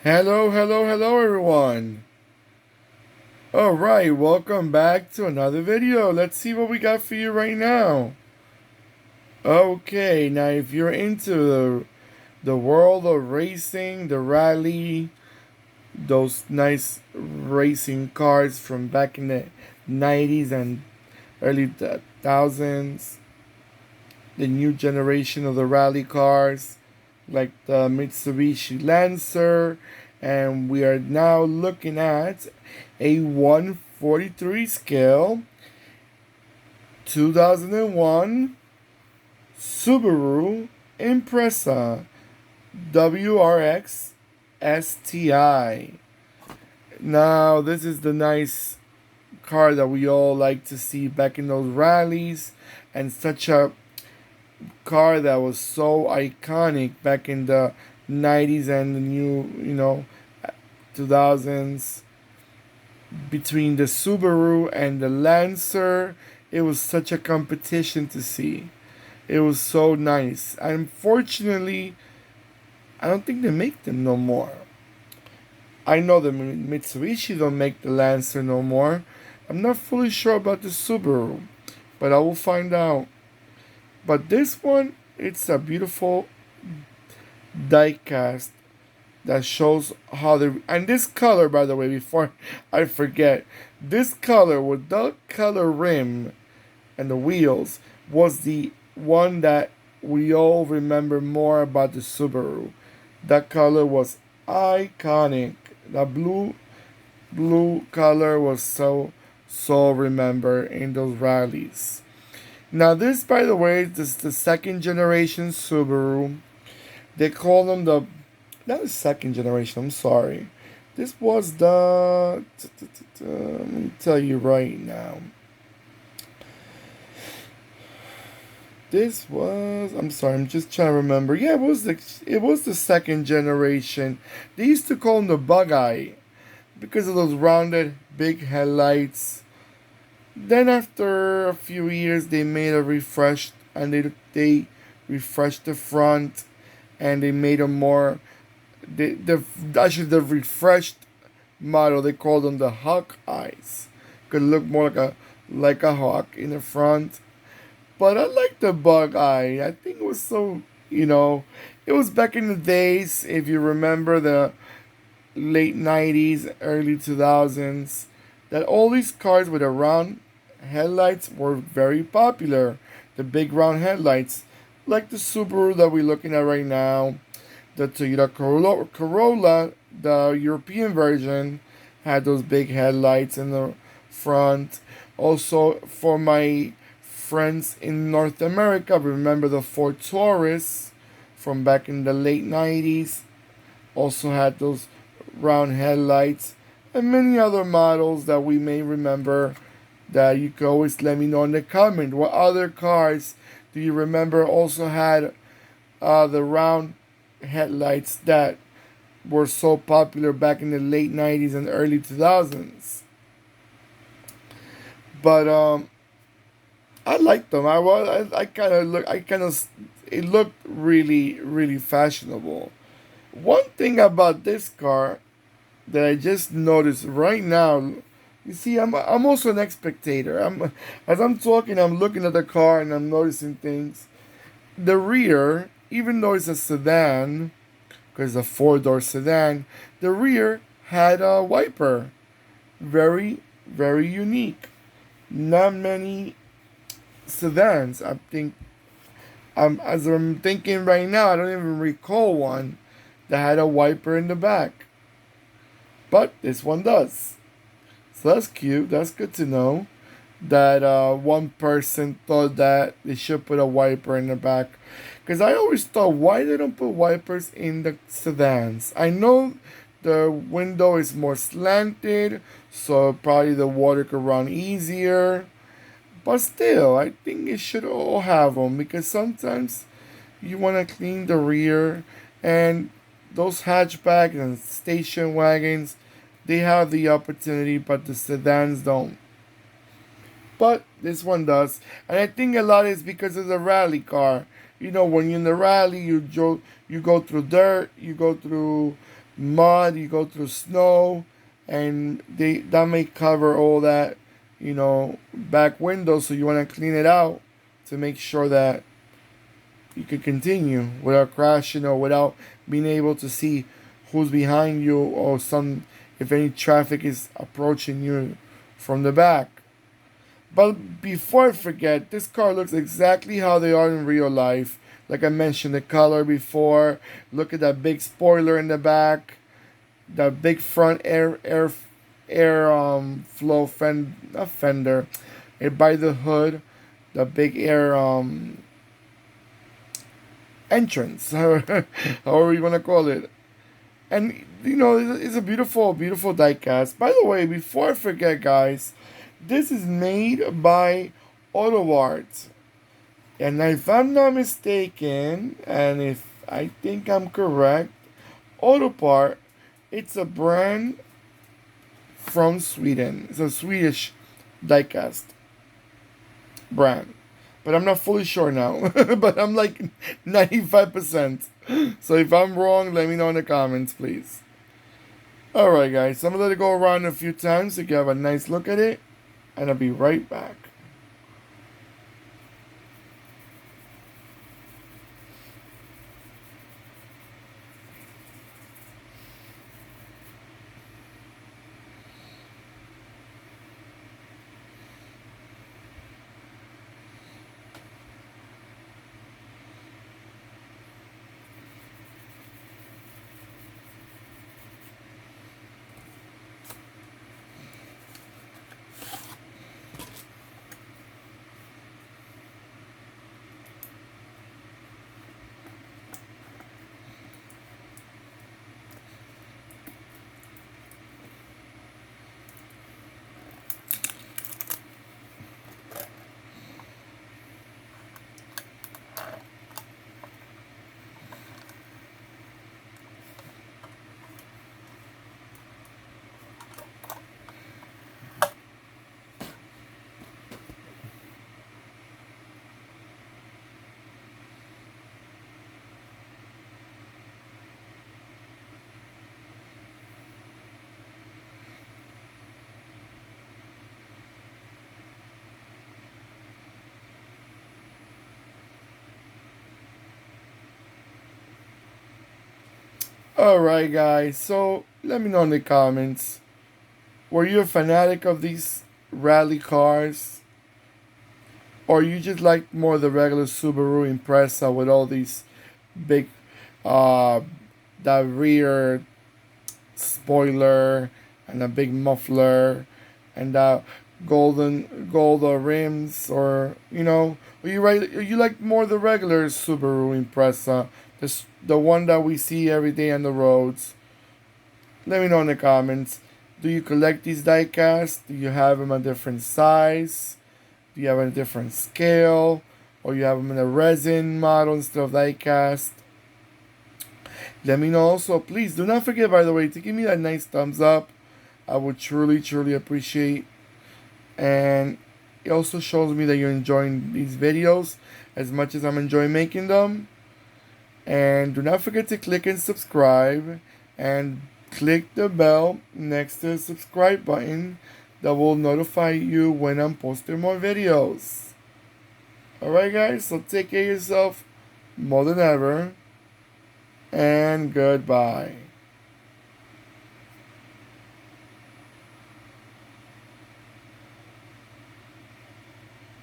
Hello, hello, hello, everyone. All right, welcome back to another video. Let's see what we got for you right now. Okay, now if you're into the world of racing, the rally, those nice racing cars from back in the 90s and early 2000s, the new generation of the rally cars, like the Mitsubishi Lancer, and we are now looking at a 143 scale 2001 Subaru Impreza WRX STI. Now, this is the nice car that we all like to see back in those rallies, and such a car that was so iconic back in the 90s and the new 2000s. Between the Subaru and the Lancer, it was such a competition to see. It was so nice. Unfortunately, I don't think they make them no more. I know the Mitsubishi don't make the Lancer no more. I'm not fully sure about the Subaru, but I will find out. But this one, it's a beautiful diecast that shows how the, and this color, by the way, before I forget, this color with the color rim and the wheels was the one that we all remember more about the Subaru. That color was iconic. The blue color was so remembered in those rallies. Now this, by the way, this is the second generation Subaru. They call them the, not the second generation, I'm sorry. This was the, let me tell you right now. This was, I'm sorry, I'm just trying to remember. Yeah, it was the second generation. They used to call them the bug eye because of those rounded big headlights. Then after a few years they made a refresh, and they refreshed the front, and they made a more, the actually the refreshed model, they called them the hawk eyes. Could look more like a hawk in the front. But I like the bug eye. I think it was so, it was back in the days, if you remember the late 90s, early 2000s, that all these cars with the round headlights were very popular. The big round headlights, like the Subaru that we're looking at right now, the Toyota Corolla, the European version, had those big headlights in the front. Also, for my friends in North America, remember the Ford Taurus from back in the late 90s, also had those round headlights, and many other models that we may remember, that you can always let me know in the comment. What other cars do you remember also had the round headlights that were so popular back in the late 90s and early 2000s? But I liked them. I kind of look. I kind of, it looked really fashionable. One thing about this car that I just noticed right now. You see, I'm also an spectator. As I'm talking, I'm looking at the car and I'm noticing things. The rear, even though it's a sedan, because it's a four-door sedan, the rear had a wiper. Very unique. Not many sedans. As I'm thinking right now, I don't even recall one that had a wiper in the back. But this one does. So that's cute. That's good to know that one person thought that they should put a wiper in the back. Because I always thought, why they don't put wipers in the sedans? I know the window is more slanted, so probably the water could run easier. But still, I think it should all have them, because sometimes you want to clean the rear, and those hatchbacks and station wagons, they have the opportunity, but the sedans don't. But this one does, and I think a lot is because of the rally car. When you're in the rally, you go through dirt, you go through mud, you go through snow, and that may cover all that, back window. So you want to clean it out to make sure that you could continue without crashing or without being able to see who's behind you or if any traffic is approaching you from the back. But before I forget, this car looks exactly how they are in real life. Like I mentioned, the color before. Look at that big spoiler in the back. That big front air flow not fender. By the hood, the big air entrance, however you want to call it. And it's a beautiful, beautiful diecast. By the way, before I forget, guys, this is made by Auto Art. And if I'm not mistaken, and if I think I'm correct, Autopart, it's a brand from Sweden. It's a Swedish diecast brand. But I'm not fully sure now. But I'm like 95%. So if I'm wrong, let me know in the comments, please. Alright, guys. So I'm going to let it go around a few times so you can have a nice look at it. And I'll be right back. Alright, guys, so let me know in the comments. Were you a fanatic of these rally cars? Or you just like more the regular Subaru Impreza with all these big, uh, that rear spoiler and a big muffler and gold rims, or you like more the regular Subaru Impreza, the one that we see every day on the roads. Let me know in the comments. Do you collect these diecasts? Do you have them a different size? Do you have a different scale? Or you have them in a resin model instead of diecast? Let me know also. Please do not forget, by the way, to give me that nice thumbs up. I would truly, truly appreciate. And it also shows me that you're enjoying these videos as much as I'm enjoying making them. And do not forget to click and subscribe. And click the bell next to the subscribe button that will notify you when I'm posting more videos. Alright, guys, so take care of yourself more than ever. And goodbye.